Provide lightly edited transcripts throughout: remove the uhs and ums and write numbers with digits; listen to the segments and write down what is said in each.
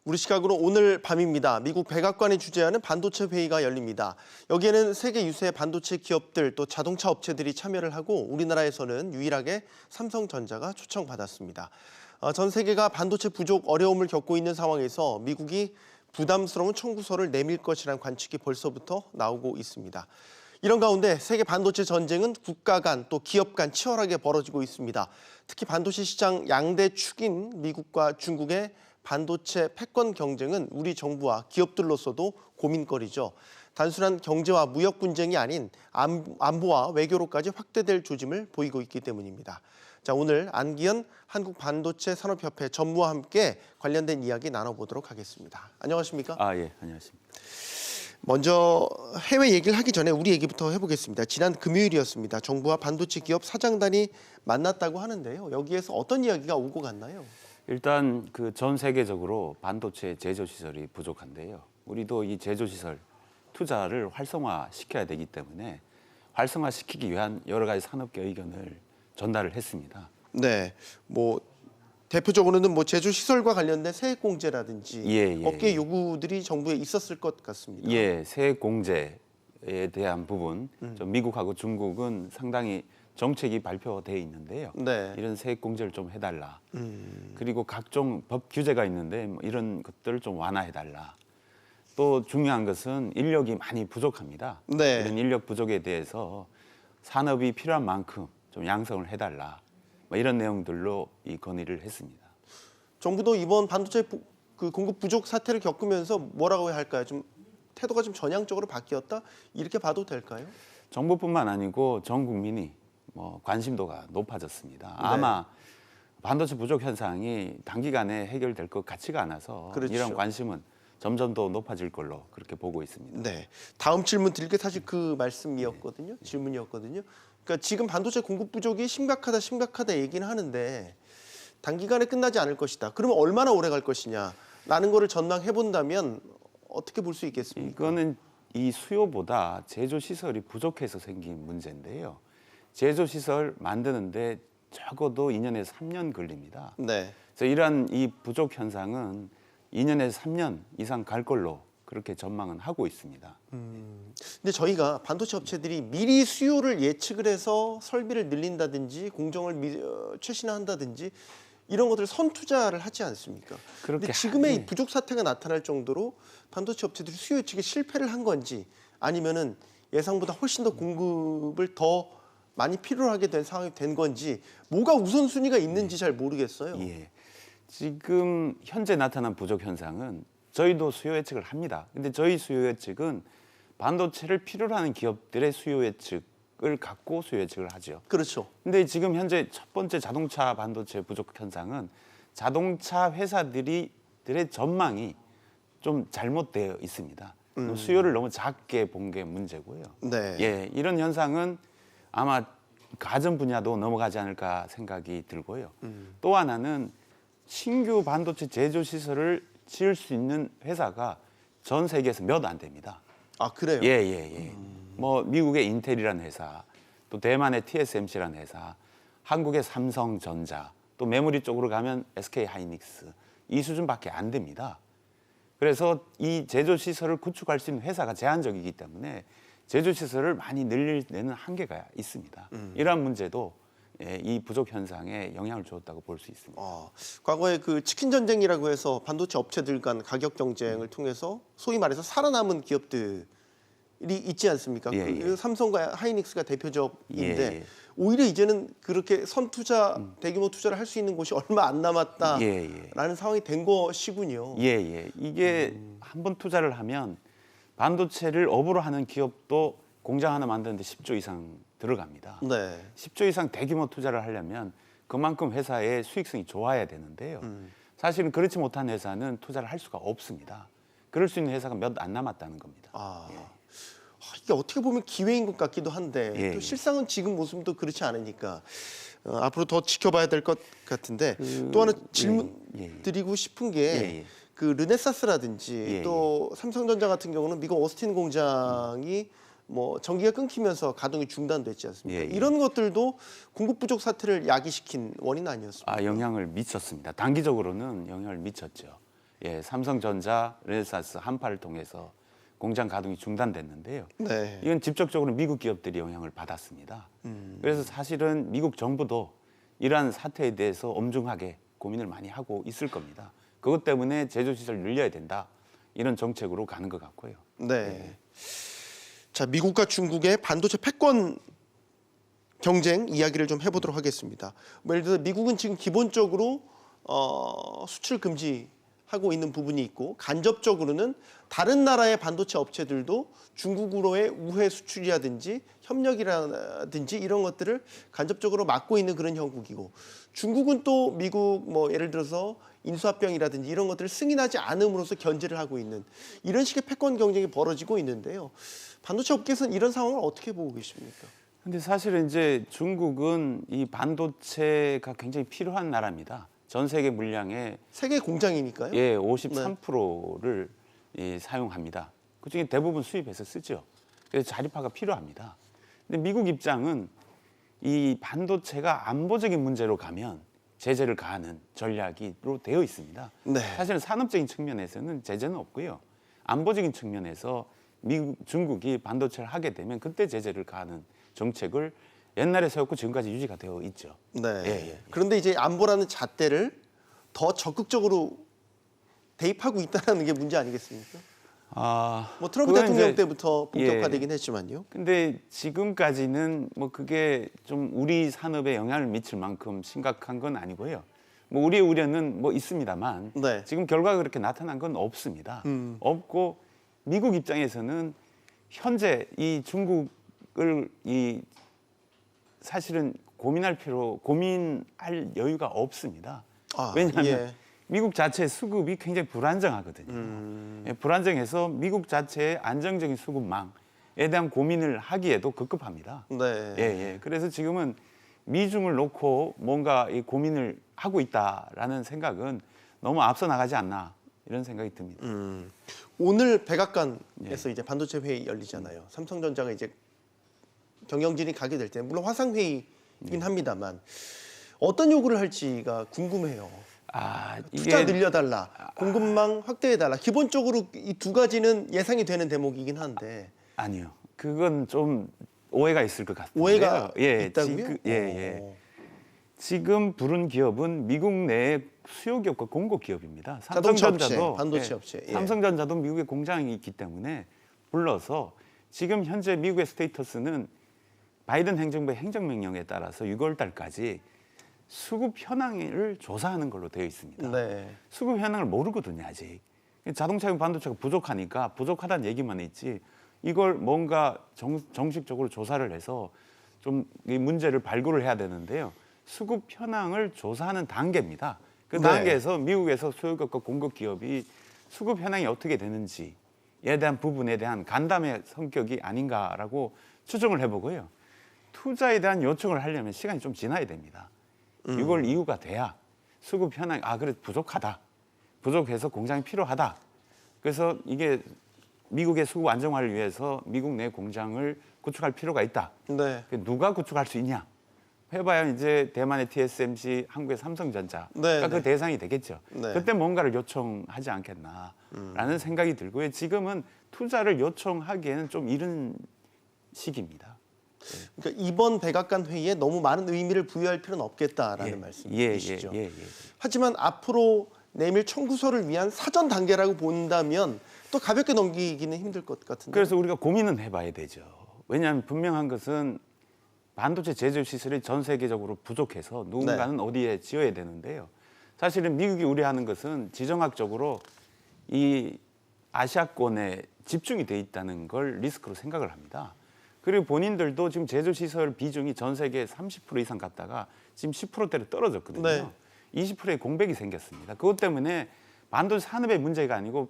우리 시각으로 오늘 밤입니다. 미국 백악관이 주재하는 반도체 회의가 열립니다. 여기에는 세계 유수의 반도체 기업들 또 자동차 업체들이 참여를 하고 우리나라에서는 유일하게 삼성전자가 초청받았습니다. 전 세계가 반도체 부족 어려움을 겪고 있는 상황에서 미국이 부담스러운 청구서를 내밀 것이라는 관측이 벌써부터 나오고 있습니다. 이런 가운데 세계 반도체 전쟁은 국가 간 또 기업 간 치열하게 벌어지고 있습니다. 특히 반도체 시장 양대 축인 미국과 중국의 반도체 패권 경쟁은 우리 정부와 기업들로서도 고민거리죠. 단순한 경제와 무역 분쟁이 아닌 안보와 외교로까지 확대될 조짐을 보이고 있기 때문입니다. 자, 오늘 안기현 한국반도체산업협회 전무와 함께 관련된 이야기 나눠보도록 하겠습니다. 안녕하십니까? 예, 안녕하십니까. 먼저 해외 얘기를 하기 전에 우리 얘기부터 해보겠습니다. 지난 금요일이었습니다. 정부와 반도체 기업 사장단이 만났다고 하는데요. 여기에서 어떤 이야기가 오고 갔나요? 일단 그 전 세계적으로 반도체 제조 시설이 부족한데요. 우리도 이 제조 시설 투자를 활성화시켜야 되기 때문에 활성화시키기 위한 여러 가지 산업계 의견을 전달을 했습니다. 네, 대표적으로는 제조 시설과 관련된 세액 공제라든지 업계 요구들이 정부에 있었을 것 같습니다. 예, 세액 공제에 대한 부분, 미국하고 중국은 상당히 정책이 발표돼 있는데요. 네. 이런 세액 공제를 좀 해달라. 그리고 각종 법 규제가 있는데 이런 것들을 좀 완화해달라. 또 중요한 것은 인력이 많이 부족합니다. 네. 이런 인력 부족에 대해서 산업이 필요한 만큼 좀 양성을 해달라. 이런 내용들로 이 건의를 했습니다. 정부도 이번 반도체 공급 부족 사태를 겪으면서 뭐라고 해야 할까요? 좀 태도가 좀 전향적으로 바뀌었다? 이렇게 봐도 될까요? 정부뿐만 아니고 전 국민이 관심도가 높아졌습니다. 아마 반도체 부족 현상이 단기간에 해결될 것 같지가 않아서 그렇죠. 이런 관심은 점점 더 높아질 걸로 그렇게 보고 있습니다. 네. 다음 질문 드릴 게 사실 그 말씀이었거든요. 질문이었거든요. 그러니까 지금 반도체 공급 부족이 심각하다 얘기는 하는데 단기간에 끝나지 않을 것이다. 그러면 얼마나 오래 갈 것이냐라는 거를 전망해 본다면 어떻게 볼 수 있겠습니까? 이거는 이 수요보다 제조 시설이 부족해서 생긴 문제인데요. 제조 시설 만드는데 적어도 2년에서 3년 걸립니다. 네. 그래서 이러한 이 부족 현상은 2년에서 3년 이상 갈 걸로 그렇게 전망은 하고 있습니다. 근데 저희가 반도체 업체들이 미리 수요를 예측을 해서 설비를 늘린다든지 공정을 최신화한다든지 이런 것들을 선투자를 하지 않습니까? 그런데 지금의 이 부족 사태가 나타날 정도로 반도체 업체들이 수요 예측에 실패를 한 건지 아니면은 예상보다 훨씬 더 공급을 더 많이 필요로 하게 된 상황이 된 건지 뭐가 우선순위가 있는지 잘 모르겠어요. 예. 지금 현재 나타난 부족 현상은 저희도 수요 예측을 합니다. 근데 저희 수요 예측은 반도체를 필요로 하는 기업들의 수요 예측을 갖고 수요 예측을 하죠. 그렇죠. 근데 지금 현재 첫 번째 자동차 반도체 부족 현상은 자동차 회사들의 전망이 좀 잘못되어 있습니다. 수요를 너무 작게 본 게 문제고요. 네. 예, 이런 현상은 아마 가전 분야도 넘어가지 않을까 생각이 들고요. 또 하나는 신규 반도체 제조 시설을 지을 수 있는 회사가 전 세계에서 몇 안 됩니다. 아, 그래요? 예. 미국의 인텔이라는 회사, 또 대만의 TSMC라는 회사, 한국의 삼성전자, 또 메모리 쪽으로 가면 SK 하이닉스 이 수준밖에 안 됩니다. 그래서 이 제조 시설을 구축할 수 있는 회사가 제한적이기 때문에 제조 시설을 많이 늘리는 한계가 있습니다. 이러한 문제도 이 부족 현상에 영향을 주었다고 볼 수 있습니다. 과거에 그 치킨 전쟁이라고 해서 반도체 업체들 간 가격 경쟁을 통해서 소위 말해서 살아남은 기업들이 있지 않습니까? 예. 삼성과 하이닉스가 대표적인데 오히려 이제는 그렇게 선투자, 대규모 투자를 할 수 있는 곳이 얼마 안 남았다라는 상황이 된 것이군요. 예. 이게 한번 투자를 하면 반도체를 업으로 하는 기업도 공장 하나 만드는데 10조 이상 들어갑니다. 네. 10조 이상 대규모 투자를 하려면 그만큼 회사의 수익성이 좋아야 되는데요. 사실은 그렇지 못한 회사는 투자를 할 수가 없습니다. 그럴 수 있는 회사가 몇 안 남았다는 겁니다. 이게 어떻게 보면 기회인 것 같기도 한데 또 실상은 지금 모습도 그렇지 않으니까 앞으로 더 지켜봐야 될 것 같은데 또 하나 질문 드리고 싶은 게 그 르네사스라든지 또 삼성전자 같은 경우는 미국 오스틴 공장이 전기가 끊기면서 가동이 중단됐지 않습니까? 이런 것들도 공급 부족 사태를 야기시킨 원인 아니었습니까? 영향을 미쳤습니다. 단기적으로는 영향을 미쳤죠. 예, 삼성전자, 르네사스, 한파를 통해서 공장 가동이 중단됐는데요. 네. 이건 직접적으로 미국 기업들이 영향을 받았습니다. 그래서 사실은 미국 정부도 이러한 사태에 대해서 엄중하게 고민을 많이 하고 있을 겁니다. 그것 때문에 제조시설을 늘려야 된다. 이런 정책으로 가는 것 같고요. 네. 자, 미국과 중국의 반도체 패권 경쟁 이야기를 좀 해보도록 하겠습니다. 예를 들어 미국은 지금 기본적으로 수출 금지하고 있는 부분이 있고 간접적으로는 다른 나라의 반도체 업체들도 중국으로의 우회 수출이라든지 협력이라든지 이런 것들을 간접적으로 막고 있는 그런 형국이고 중국은 또 미국 뭐 예를 들어서 인수합병이라든지 이런 것들을 승인하지 않음으로써 견제를 하고 있는 이런 식의 패권 경쟁이 벌어지고 있는데요. 반도체 업계에서는 이런 상황을 어떻게 보고 계십니까? 근데 사실은 이제 중국은 이 반도체가 굉장히 필요한 나라입니다. 전 세계 물량의 세계 공장이니까요. 예, 53%를 사용합니다. 그중에 대부분 수입해서 쓰죠. 그래서 자립화가 필요합니다. 근데 미국 입장은 이 반도체가 안보적인 문제로 가면 제재를 가하는 전략으로 되어 있습니다. 네. 사실은 산업적인 측면에서는 제재는 없고요. 안보적인 측면에서 중국이 반도체를 하게 되면 그때 제재를 가하는 정책을 옛날에 세웠고 지금까지 유지가 되어 있죠. 네. 예. 그런데 이제 안보라는 잣대를 더 적극적으로 대입하고 있다는 게 문제 아니겠습니까? 뭐 트럼프 그건 대통령 이제 때부터 본격화되긴 했지만요. 근데 지금까지는 뭐 그게 좀 우리 산업에 영향을 미칠 만큼 심각한 건 아니고요. 뭐 우리의 우려는 뭐 있습니다만 네. 지금 결과가 그렇게 나타난 건 없습니다. 없고 미국 입장에서는 현재 이 중국을 사실은 고민할 여유가 없습니다. 왜냐하면 예. 미국 자체의 수급이 굉장히 불안정하거든요. 예, 불안정해서 미국 자체의 안정적인 수급망에 대한 고민을 하기에도 급급합니다. 네. 예. 그래서 지금은 미중을 놓고 뭔가 이 고민을 하고 있다라는 생각은 너무 앞서 나가지 않나 이런 생각이 듭니다. 오늘 백악관에서 이제 반도체 회의 열리잖아요. 삼성전자가 이제 경영진이 가게 될 때 물론 화상 회의이긴 합니다만 어떤 요구를 할지가 궁금해요. 투자 이게 늘려달라, 공급망 확대해달라. 기본적으로 이 두 가지는 예상이 되는 대목이긴 한데 아니요. 그건 좀 오해가 있을 것 같아요. 오해가 있다고요? 지금 부른 기업은 미국 내의 수요 기업과 공급 기업입니다. 자동차 업체, 삼성전자도 반도체 업체. 예. 삼성전자도 미국에 공장이 있기 때문에 불러서 지금 현재 미국의 스테이터스는 바이든 행정부의 행정명령에 따라서 6월 달까지 수급 현황을 조사하는 걸로 되어 있습니다. 네. 수급 현황을 모르거든요, 아직. 자동차용 반도체가 부족하니까 부족하다는 얘기만 있지 이걸 뭔가 정식적으로 조사를 해서 좀 이 문제를 발굴을 해야 되는데요. 수급 현황을 조사하는 단계입니다. 그 네. 단계에서 미국에서 수요기업과 공급 기업이 수급 현황이 어떻게 되는지에 대한 부분에 대한 간담회 성격이 아닌가라고 추정을 해보고요. 투자에 대한 요청을 하려면 시간이 좀 지나야 됩니다. 6월 이후가 돼야 수급 현황 그래 부족하다. 부족해서 공장이 필요하다. 그래서 이게 미국의 수급 안정화를 위해서 미국 내 공장을 구축할 필요가 있다. 네. 누가 구축할 수 있냐? 해봐야 이제 대만의 TSMC, 한국의 삼성전자가 네, 그 대상이 되겠죠. 네. 그때 뭔가를 요청하지 않겠나라는 생각이 들고요. 지금은 투자를 요청하기에는 좀 이른 시기입니다. 그러니까 이번 백악관 회의에 너무 많은 의미를 부여할 필요는 없겠다라는 말씀이시죠. 예. 하지만 앞으로 내밀 청구서를 위한 사전 단계라고 본다면 또 가볍게 넘기기는 힘들 것 같은데. 그래서 우리가 고민은 해봐야 되죠. 왜냐하면 분명한 것은 반도체 제조 시설이 전 세계적으로 부족해서 누군가는 어디에 지어야 되는데요. 사실은 미국이 우려하는 것은 지정학적으로 이 아시아권에 집중이 돼 있다는 걸 리스크로 생각을 합니다. 그리고 본인들도 지금 제조 시설 비중이 전 세계 30% 이상 갔다가 지금 10%대로 떨어졌거든요. 네. 20%의 공백이 생겼습니다. 그것 때문에 반도체 산업의 문제가 아니고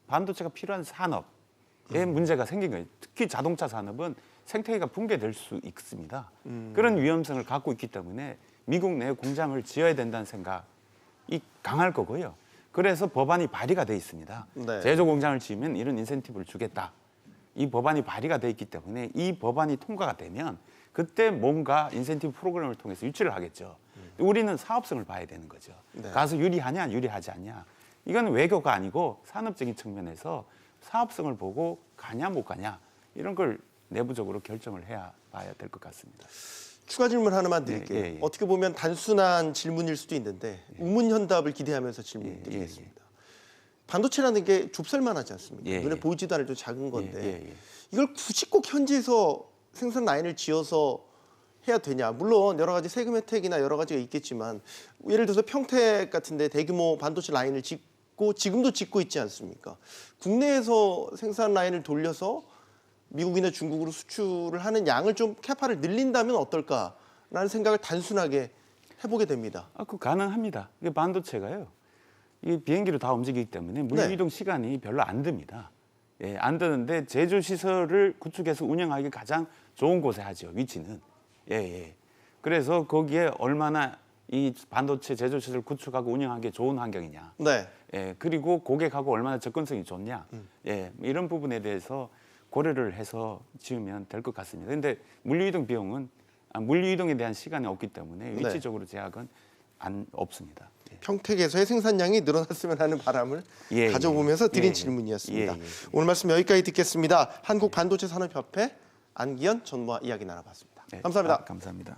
반도체가 필요한 산업에 문제가 생긴 거예요. 특히 자동차 산업은 생태계가 붕괴될 수 있습니다. 그런 위험성을 갖고 있기 때문에 미국 내에 공장을 지어야 된다는 생각이 강할 거고요. 그래서 법안이 발의가 돼 있습니다. 네. 제조 공장을 지으면 이런 인센티브를 주겠다. 이 법안이 발의가 돼 있기 때문에 이 법안이 통과가 되면 그때 뭔가 인센티브 프로그램을 통해서 유치를 하겠죠. 우리는 사업성을 봐야 되는 거죠. 네. 가서 유리하냐 유리하지 않냐. 이건 외교가 아니고 산업적인 측면에서 사업성을 보고 가냐 못 가냐 이런 걸 내부적으로 결정을 해야 봐야 될 것 같습니다. 추가 질문 하나만 드릴게요. 예. 어떻게 보면 단순한 질문일 수도 있는데 우문현답을 기대하면서 질문 드리겠습니다. 반도체라는 게 좁쌀만하지 않습니까? 예, 눈에 예. 보이지도 않을 좀 작은 건데 예. 이걸 굳이 꼭 현지에서 생산 라인을 지어서 해야 되냐? 물론 여러 가지 세금 혜택이나 여러 가지가 있겠지만 예를 들어서 평택 같은데 대규모 반도체 라인을 짓고 지금도 짓고 있지 않습니까? 국내에서 생산 라인을 돌려서 미국이나 중국으로 수출을 하는 양을 좀 캐파를 늘린다면 어떨까라는 생각을 단순하게 해보게 됩니다. 그 가능합니다. 이게 반도체가요. 이 비행기로 다 움직이기 때문에 물류이동 시간이 별로 안 듭니다. 예, 안 드는데 제조 시설을 구축해서 운영하기 가장 좋은 곳에 하죠. 위치는. 예. 그래서 거기에 얼마나 이 반도체 제조 시설 구축하고 운영하기 좋은 환경이냐. 네. 예, 그리고 고객하고 얼마나 접근성이 좋냐. 예, 이런 부분에 대해서 고려를 해서 지으면 될 것 같습니다. 그런데 물류이동 비용은 물류이동에 대한 시간이 없기 때문에 위치적으로 제약은 없습니다. 평택에서의 생산량이 늘어났으면 하는 바람을 가져보면서 드린 질문이었습니다. 오늘 말씀 여기까지 듣겠습니다. 한국반도체산업협회 안기현 전무와 이야기 나눠봤습니다. 감사합니다. 감사합니다.